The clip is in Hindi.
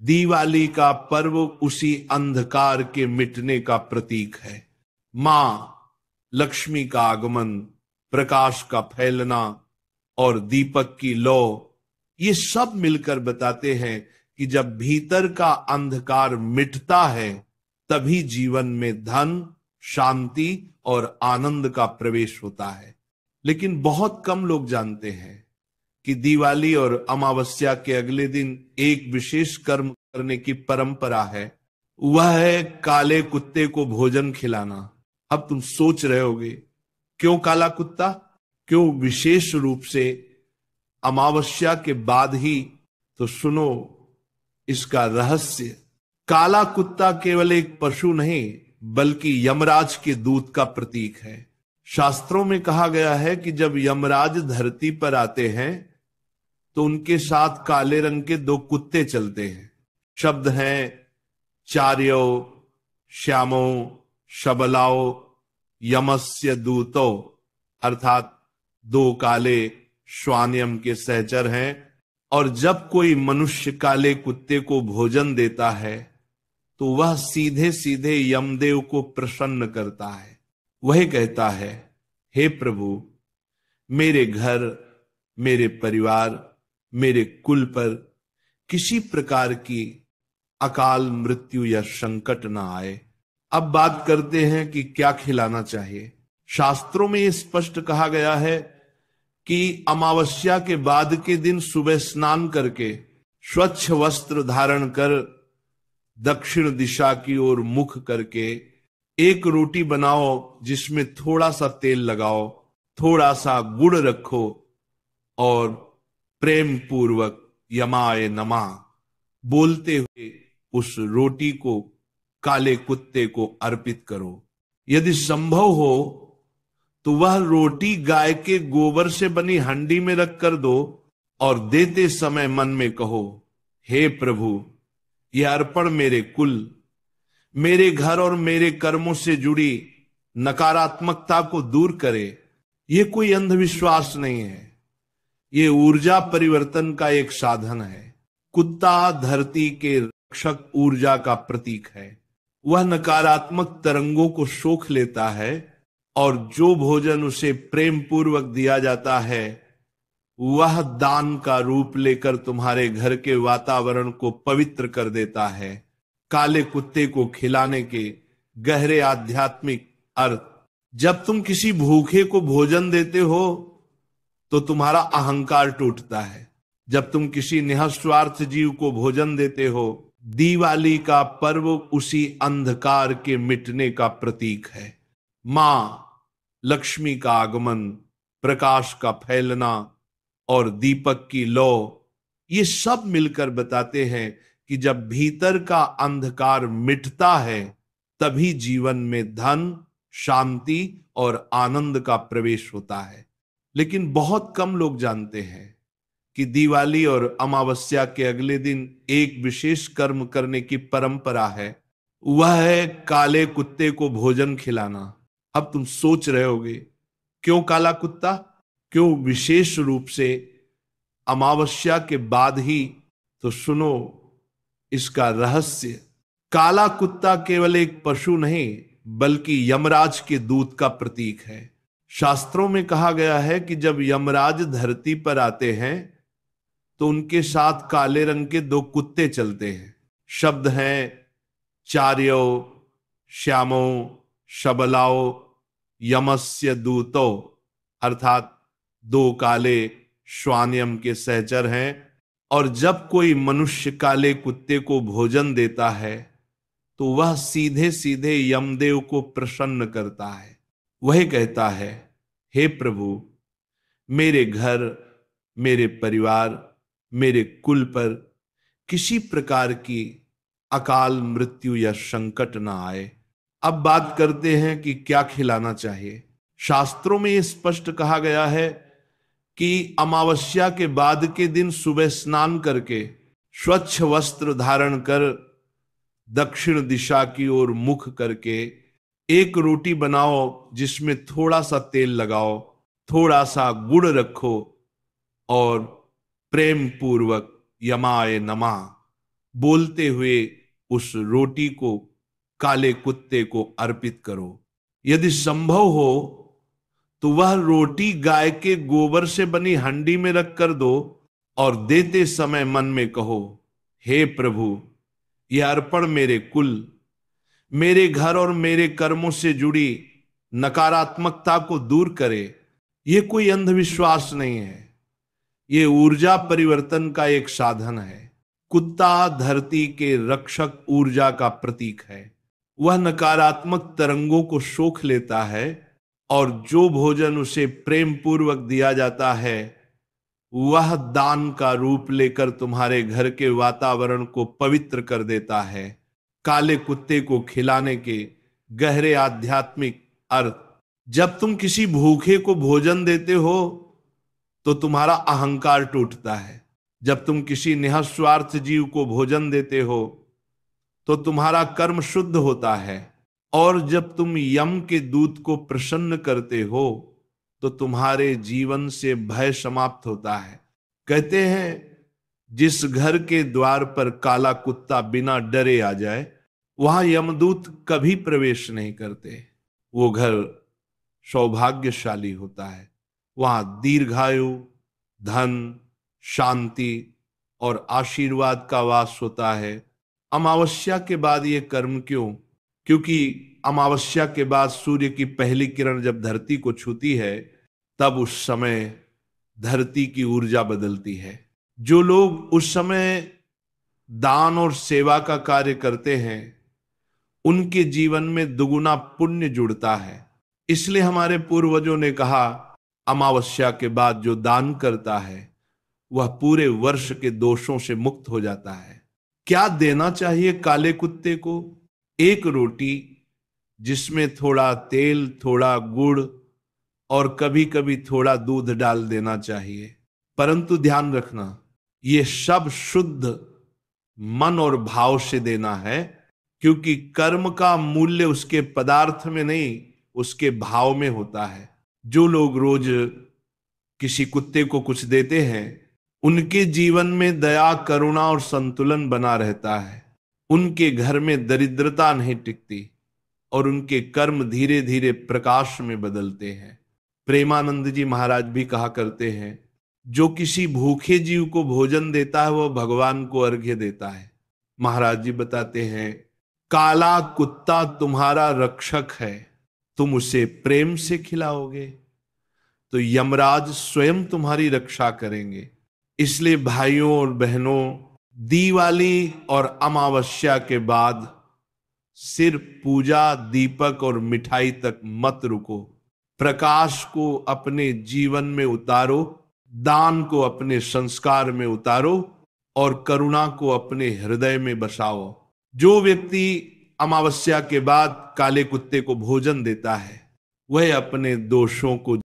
दिवाली का पर्व उसी अंधकार के मिटने का प्रतीक है। मां लक्ष्मी का आगमन, प्रकाश का फैलना और दीपक की लौ, ये सब मिलकर बताते हैं कि जब भीतर का अंधकार मिटता है तभी जीवन में धन, शांति और आनंद का प्रवेश होता है। लेकिन बहुत कम लोग जानते हैं कि दिवाली और अमावस्या के अगले दिन एक विशेष कर्म करने की परंपरा है। वह है काले कुत्ते को भोजन खिलाना। अब तुम सोच रहे होगे, क्यों काला कुत्ता, क्यों विशेष रूप से अमावस्या के बाद ही? तो सुनो इसका रहस्य। काला कुत्ता केवल एक पशु नहीं बल्कि यमराज के दूत का प्रतीक है। शास्त्रों में कहा गया है कि जब यमराज धरती पर आते हैं तो उनके साथ काले रंग के दो कुत्ते चलते हैं। शब्द हैं चार्यो श्यामो शबलाओ यमस्य दूतो, अर्थात दो काले श्वान के सहचर हैं। और जब कोई मनुष्य काले कुत्ते को भोजन देता है तो वह सीधे सीधे यमदेव को प्रसन्न करता है। वह कहता है, हे प्रभु, मेरे घर, मेरे परिवार, मेरे कुल पर किसी प्रकार की अकाल मृत्यु या संकट ना आए। अब बात करते हैं कि क्या खिलाना चाहिए। शास्त्रों में यह स्पष्ट कहा गया है कि अमावस्या के बाद के दिन सुबह स्नान करके स्वच्छ वस्त्र धारण कर दक्षिण दिशा की ओर मुख करके एक रोटी बनाओ जिसमें थोड़ा सा तेल लगाओ, थोड़ा सा गुड़ रखो और प्रेम पूर्वक यमाय नमः बोलते हुए उस रोटी को काले कुत्ते को अर्पित करो। यदि संभव हो तो वह रोटी गाय के गोबर से बनी हंडी में रख कर दो और देते समय मन में कहो, हे प्रभु, यह अर्पण मेरे कुल, मेरे घर और मेरे कर्मों से जुड़ी नकारात्मकता को दूर करे। यह कोई अंधविश्वास नहीं है, यह ऊर्जा परिवर्तन का एक साधन है। कुत्ता धरती के रक्षक ऊर्जा का प्रतीक है। वह नकारात्मक तरंगों को सोख लेता है और जो भोजन उसे प्रेम पूर्वक दिया जाता है वह दान का रूप लेकर तुम्हारे घर के वातावरण को पवित्र कर देता है। काले कुत्ते को खिलाने के गहरे आध्यात्मिक अर्थ। जब तुम किसी भूखे को भोजन देते हो तो तुम्हारा अहंकार टूटता है। जब तुम किसी निःस्वार्थ जीव को भोजन देते हो, दिवाली का पर्व उसी अंधकार के मिटने का प्रतीक है। मां लक्ष्मी का आगमन, प्रकाश का फैलना और दीपक की लौ, ये सब मिलकर बताते हैं कि जब भीतर का अंधकार मिटता है तभी जीवन में धन, शांति और आनंद का प्रवेश होता है। लेकिन बहुत कम लोग जानते हैं कि दिवाली और अमावस्या के अगले दिन एक विशेष कर्म करने की परंपरा है। वह है काले कुत्ते को भोजन खिलाना। अब तुम सोच रहे होगे, क्यों काला कुत्ता, क्यों विशेष रूप से अमावस्या के बाद ही? तो सुनो इसका रहस्य। काला कुत्ता केवल एक पशु नहीं बल्कि यमराज के दूत का प्रतीक है। शास्त्रों में कहा गया है कि जब यमराज धरती पर आते हैं तो उनके साथ काले रंग के दो कुत्ते चलते हैं। शब्द हैं चार्यो श्यामो शबलाओ यमस्य दूतो, अर्थात दो काले श्वान के सहचर हैं। और जब कोई मनुष्य काले कुत्ते को भोजन देता है तो वह सीधे सीधे यमदेव को प्रसन्न करता है। वह कहता है, हे प्रभु, मेरे घर, मेरे परिवार, मेरे कुल पर किसी प्रकार की अकाल मृत्यु या संकट ना आए। अब बात करते हैं कि क्या खिलाना चाहिए। शास्त्रों में यह स्पष्ट कहा गया है कि अमावस्या के बाद के दिन सुबह स्नान करके स्वच्छ वस्त्र धारण कर दक्षिण दिशा की ओर मुख करके एक रोटी बनाओ जिसमें थोड़ा सा तेल लगाओ, थोड़ा सा गुड़ रखो और प्रेम पूर्वक यमाय नमः बोलते हुए उस रोटी को काले कुत्ते को अर्पित करो। यदि संभव हो तो वह रोटी गाय के गोबर से बनी हंडी में रख कर दो और देते समय मन में कहो, हे प्रभु, यह अर्पण मेरे कुल, मेरे घर और मेरे कर्मों से जुड़ी नकारात्मकता को दूर करे। यह कोई अंधविश्वास नहीं है, ये ऊर्जा परिवर्तन का एक साधन है। कुत्ता धरती के रक्षक ऊर्जा का प्रतीक है। वह नकारात्मक तरंगों को सोख लेता है और जो भोजन उसे प्रेम पूर्वक दिया जाता है वह दान का रूप लेकर तुम्हारे घर के वातावरण को पवित्र कर देता है। काले कुत्ते को खिलाने के गहरे आध्यात्मिक अर्थ। जब तुम किसी भूखे को भोजन देते हो तो तुम्हारा अहंकार टूटता है। जब तुम किसी निःस्वार्थ जीव को भोजन देते हो तो तुम्हारा कर्म शुद्ध होता है। और जब तुम यम के दूत को प्रसन्न करते हो तो तुम्हारे जीवन से भय समाप्त होता है। कहते हैं जिस घर के द्वार पर काला कुत्ता बिना डरे आ जाए वहां यमदूत कभी प्रवेश नहीं करते। वो घर सौभाग्यशाली होता है। वहां दीर्घायु, धन, शांति और आशीर्वाद का वास होता है। अमावस्या के बाद ये कर्म क्यों? क्योंकि अमावस्या के बाद सूर्य की पहली किरण जब धरती को छूती है तब उस समय धरती की ऊर्जा बदलती है। जो लोग उस समय दान और सेवा का कार्य करते हैं उनके जीवन में दुगुना पुण्य जुड़ता है। इसलिए हमारे पूर्वजों ने कहा अमावस्या के बाद जो दान करता है वह पूरे वर्ष के दोषों से मुक्त हो जाता है। क्या देना चाहिए काले कुत्ते को? एक रोटी जिसमें थोड़ा तेल, थोड़ा गुड़ और कभी कभी थोड़ा दूध डाल देना चाहिए। परंतु ध्यान रखना ये सब शुद्ध मन और भाव से देना है, क्योंकि कर्म का मूल्य उसके पदार्थ में नहीं उसके भाव में होता है। जो लोग रोज किसी कुत्ते को कुछ देते हैं उनके जीवन में दया, करुणा और संतुलन बना रहता है। उनके घर में दरिद्रता नहीं टिकती और उनके कर्म धीरे धीरे प्रकाश में बदलते हैं। प्रेमानंद जी महाराज भी कहा करते हैं जो किसी भूखे जीव को भोजन देता है वह भगवान को अर्घ्य देता है। महाराज जी बताते हैं काला कुत्ता तुम्हारा रक्षक है, तुम उसे प्रेम से खिलाओगे तो यमराज स्वयं तुम्हारी रक्षा करेंगे। इसलिए भाइयों और बहनों, दिवाली और अमावस्या के बाद सिर्फ पूजा, दीपक और मिठाई तक मत रुको। प्रकाश को अपने जीवन में उतारो, दान को अपने संस्कार में उतारो और करुणा को अपने हृदय में बसाओ। जो व्यक्ति अमावस्या के बाद काले कुत्ते को भोजन देता है वह अपने दोषों को